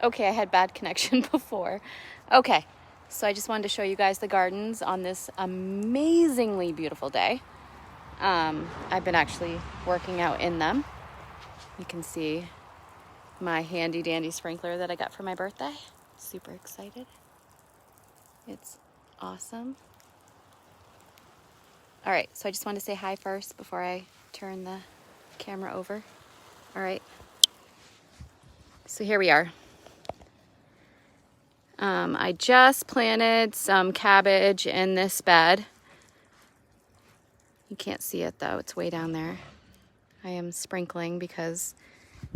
Okay, I had bad connection before. Okay, so I just wanted to show you guys the gardens on this amazingly beautiful day. I've been actually working out in them. You can see my handy dandy sprinkler that I got for my birthday. Super excited. It's awesome. All right, so I just wanted to say hi first before I turn the camera over. All right, so here we are. I just planted some cabbage in this bed. You can't see it though, it's way down there. I am sprinkling because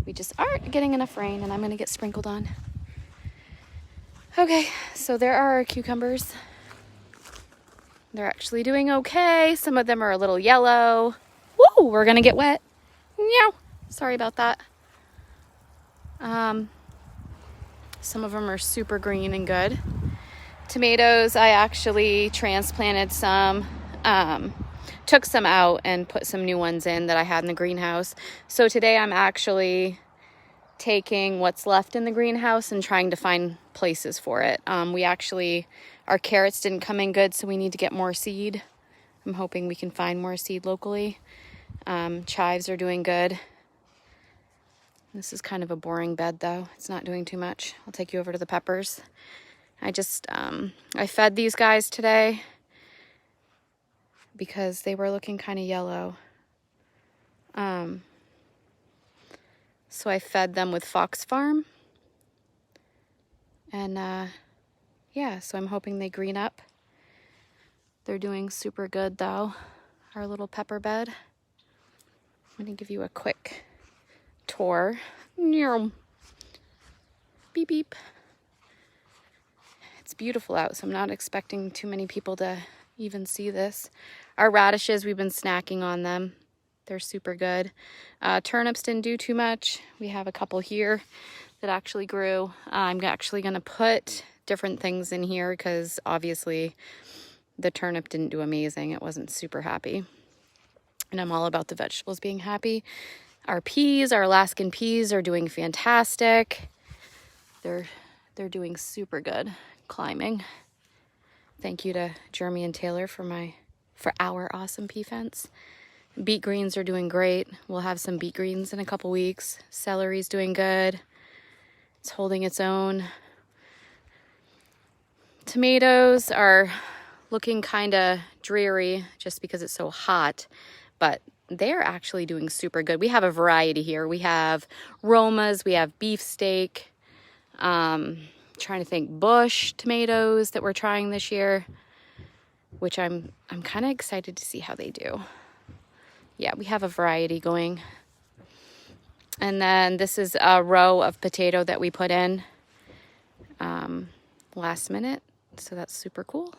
we just aren't getting enough rain and I'm gonna get sprinkled on. Okay, so there are our cucumbers. They're actually doing okay. Some of them are a little yellow. Whoa, we're gonna get wet. Meow, sorry about that. Some of them are super green and good. Tomatoes, I actually transplanted some, took some out and put some new ones in that I had in the greenhouse. So today I'm actually taking what's left in the greenhouse and trying to find places for it. Our carrots didn't come in good, so we need to get more seed. I'm hoping we can find more seed locally. Chives are doing good. This is kind of a boring bed though. It's not doing too much. I'll take you over to the peppers. I fed these guys today because they were looking kind of yellow. So I fed them with Fox Farm. And yeah, so I'm hoping they green up. They're doing super good though, our little pepper bed. I'm gonna give you a quick tour. Beep beep. It's beautiful out, so I'm not expecting too many people to even see this. Our radishes, we've been snacking on them. They're super good. Turnips didn't do too much. We have a couple here that actually grew. I'm actually gonna put different things in here because obviously the turnip didn't do amazing. It wasn't super happy. And I'm all about the vegetables being happy. Our peas, our Alaskan peas are doing fantastic. They're doing super good, climbing. Thank you to Jeremy and Taylor for our awesome pea fence. Beet greens are doing great. We'll have some beet greens in a couple weeks. Celery's doing good. It's holding its own. Tomatoes are looking kind of dreary just because it's so hot, but they're actually doing super good. We have a variety here. We have Romas, we have beefsteak, trying to think bush tomatoes that we're trying this year, which I'm kind of excited to see how they do. Yeah, we have a variety going. And then this is a row of potato that we put in last minute, so that's super cool.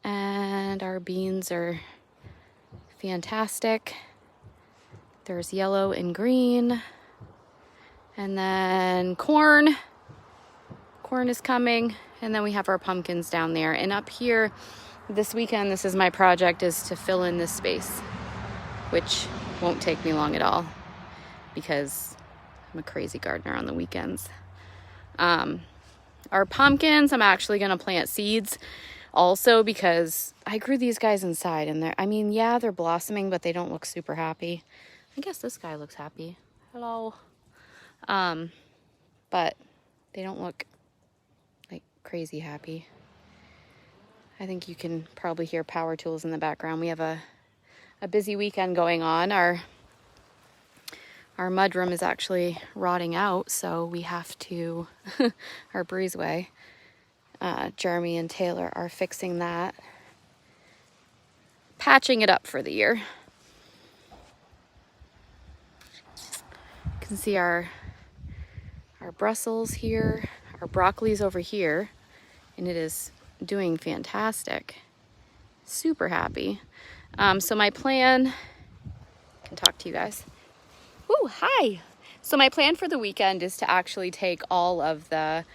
And our beans are fantastic. There's yellow and green. And then corn is coming. And then we have our pumpkins down there. And up here this weekend, this is my project, is to fill in this space, which won't take me long at all because I'm a crazy gardener on the weekends. Our pumpkins, I'm actually gonna plant seeds also because I grew these guys inside and they're blossoming, but they don't look super happy. I guess this guy looks happy. Hello. But they don't look like crazy happy. I think you can probably hear power tools in the background. We have a busy weekend going on. Our mudroom is actually rotting out, so we have to, our breezeway, Jeremy and Taylor are fixing that, patching it up for the year. You can see our Brussels here, our broccoli's over here, and it is doing fantastic. Super happy. So my plan, I can talk to you guys. Ooh, hi. So my plan for the weekend is to actually take all of the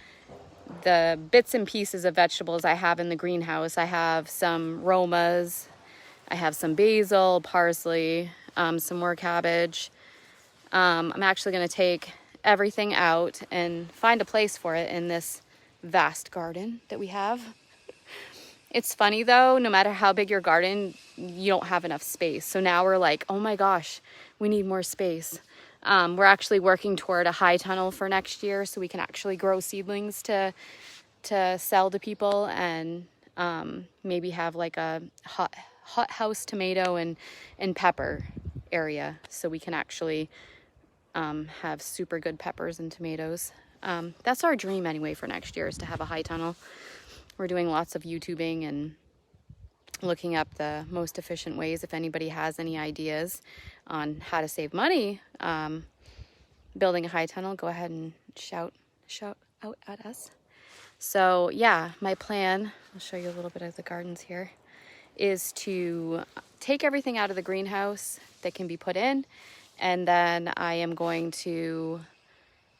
bits and pieces of vegetables I have in the greenhouse. I have some Romas, I have some basil, parsley, some more cabbage. I'm actually going to take everything out and find a place for it in this vast garden that we have. It's funny though, no matter how big your garden, you don't have enough space. So now we're like, oh my gosh, we need more space. We're actually working toward a high tunnel for next year so we can actually grow seedlings to sell to people, and maybe have like a hot house tomato and pepper area so we can actually have super good peppers and tomatoes. That's our dream anyway for next year, is to have a high tunnel. We're doing lots of YouTubing and looking up the most efficient ways. If anybody has any ideas on how to save money building a high tunnel, go ahead and shout out at us. So yeah, my plan, I'll show you a little bit of the gardens here, is to take everything out of the greenhouse that can be put in, and then I am going to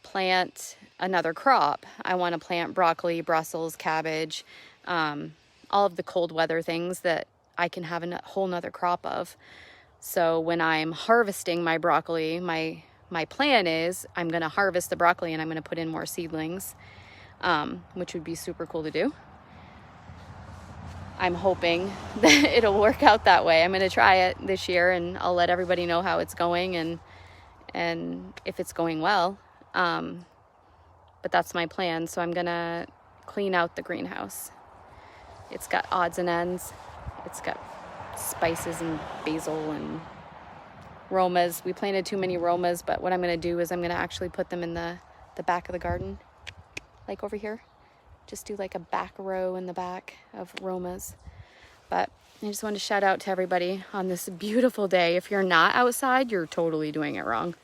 plant another crop. I want to plant broccoli, Brussels, cabbage, all of the cold weather things that I can have a whole nother crop of. So when I'm harvesting my broccoli, my plan is I'm going to harvest the broccoli and I'm going to put in more seedlings, which would be super cool to do. I'm hoping that it'll work out that way. I'm going to try it this year and I'll let everybody know how it's going and if it's going well. But that's my plan. So I'm going to clean out the greenhouse. It's got odds and ends. It's got spices and basil and romas. We planted too many romas, but what I'm going to do is I'm going to actually put them in the back of the garden, like over here. Just do like a back row in the back of romas. But I just wanted to shout out to everybody on this beautiful day. If you're not outside, you're totally doing it wrong.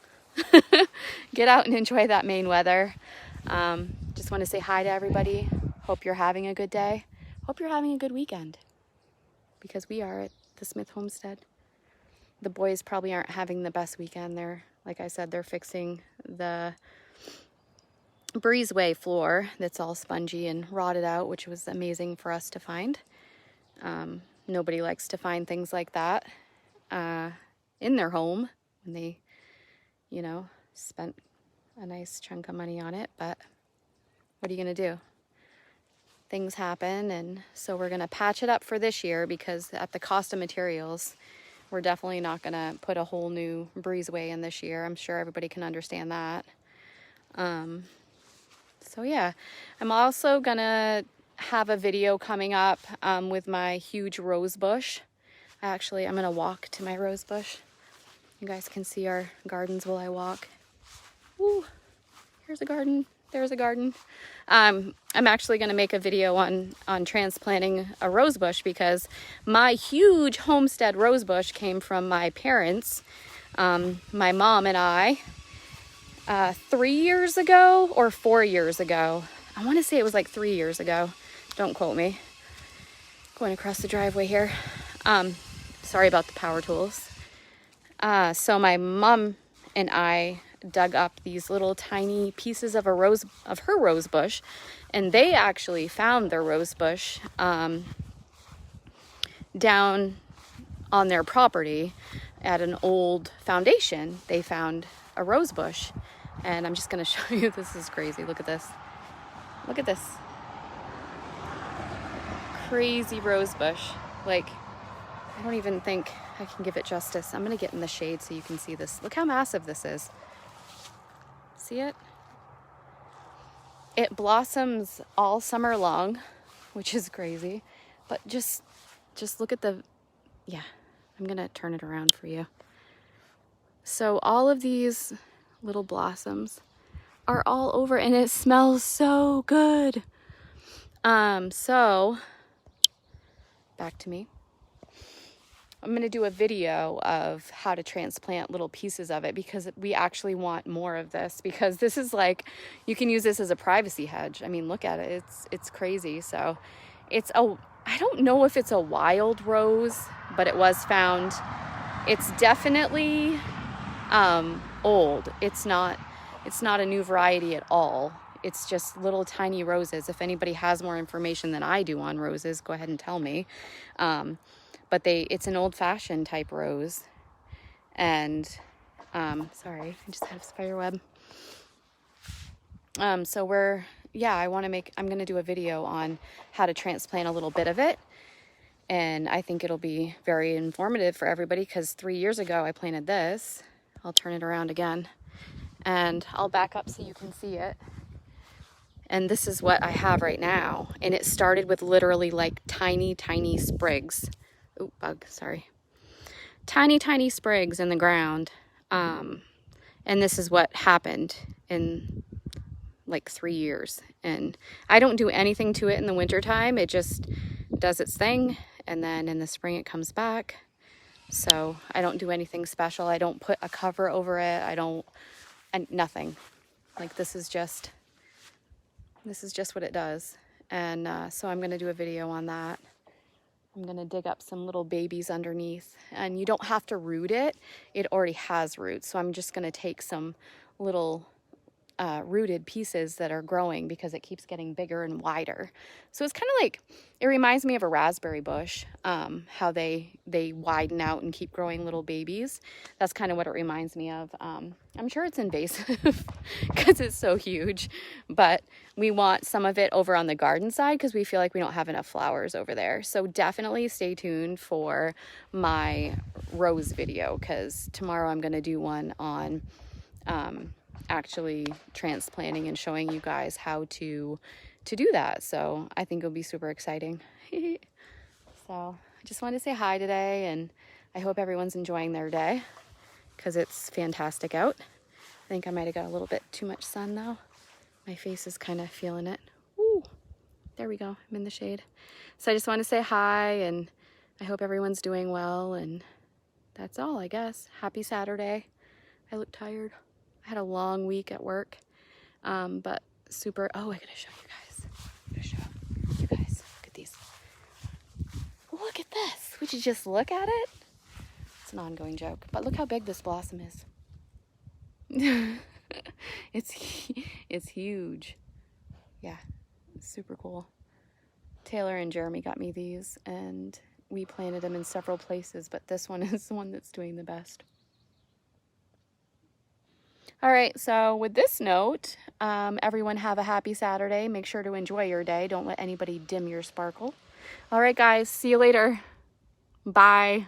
Get out and enjoy that Maine weather. Just want to say hi to everybody. Hope you're having a good day. Hope you're having a good weekend, because we are at the Smith homestead. The boys probably aren't having the best weekend. Like I said, they're fixing the breezeway floor that's all spongy and rotted out, which was amazing for us to find. Nobody likes to find things like that in their home when they, spent a nice chunk of money on it. But what are you going to do? Things happen, and so we're going to patch it up for this year, because at the cost of materials, we're definitely not going to put a whole new breezeway in this year. I'm sure everybody can understand that. So yeah, I'm also going to have a video coming up with my huge rose bush. I'm going to walk to my rose bush. You guys can see our gardens while I walk. Woo, here's a garden. There's a garden. I'm actually going to make a video on transplanting a rose bush, because my huge homestead rose bush came from my parents, my mom and I, 3 years ago or 4 years ago. I want to say it was like 3 years ago. Don't quote me. Going across the driveway here. Sorry about the power tools. So my mom and I dug up these little tiny pieces of her rose bush, and they actually found their rose bush down on their property at an old foundation. They found a rose bush, and I'm just going to show you. This is crazy. Look at this. Look at this crazy rose bush. Like, I don't even think I can give it justice. I'm going to get in the shade so you can see this. Look how massive this is. See it? It blossoms all summer long, which is crazy. But just look at yeah, I'm going to turn it around for you. So all of these little blossoms are all over, and it smells so good. So back to me. I'm going to do a video of how to transplant little pieces of it, because we actually want more of this, because this is like, you can use this as a privacy hedge. I mean, look at it. It's crazy. So I don't know if it's a wild rose, but it was found. It's definitely old. It's not a new variety at all. It's just little tiny roses. If anybody has more information than I do on roses, go ahead and tell me. But it's an old-fashioned type rose. And, sorry, I just had a spider web. So I'm going to do a video on how to transplant a little bit of it. And I think it'll be very informative for everybody because 3 years ago I planted this. I'll turn it around again and I'll back up so you can see it. And this is what I have right now. And it started with literally like tiny, tiny sprigs. Ooh, bug, sorry. Tiny, tiny sprigs in the ground. And this is what happened in like 3 years. And I don't do anything to it in the wintertime. It just does its thing. And then in the spring it comes back. So I don't do anything special. I don't put a cover over it. Nothing. Like this is just what it does. And so I'm going to do a video on that. I'm going to dig up some little babies underneath. And you don't have to root it. It already has roots. So I'm just going to take some little rooted pieces that are growing because it keeps getting bigger and wider. So it's kind of like, it reminds me of a raspberry bush, how they widen out and keep growing little babies. That's kind of what it reminds me of. I'm sure it's invasive because it's so huge, but we want some of it over on the garden side because we feel like we don't have enough flowers over there. So definitely stay tuned for my rose video because tomorrow I'm going to do one on actually transplanting and showing you guys how to do that. So I think it'll be super exciting. So I just wanted to say hi today, and I hope everyone's enjoying their day because it's fantastic out. I think I might have got a little bit too much sun though. My face is kind of feeling it. Ooh, there we go. I'm in the shade. So I just want to say hi, and I hope everyone's doing well, and that's all, I guess. Happy Saturday. I look tired. I had a long week at work, but super. Oh, I gotta show you guys. I gotta show you guys. Look at these. Look at this. Would you just look at it? It's an ongoing joke, but look how big this blossom is. It's huge. Yeah, it's super cool. Taylor and Jeremy got me these, and we planted them in several places, but this one is the one that's doing the best. All right, so with this note, everyone have a happy Saturday. Make sure to enjoy your day. Don't let anybody dim your sparkle. All right, guys, see you later. Bye.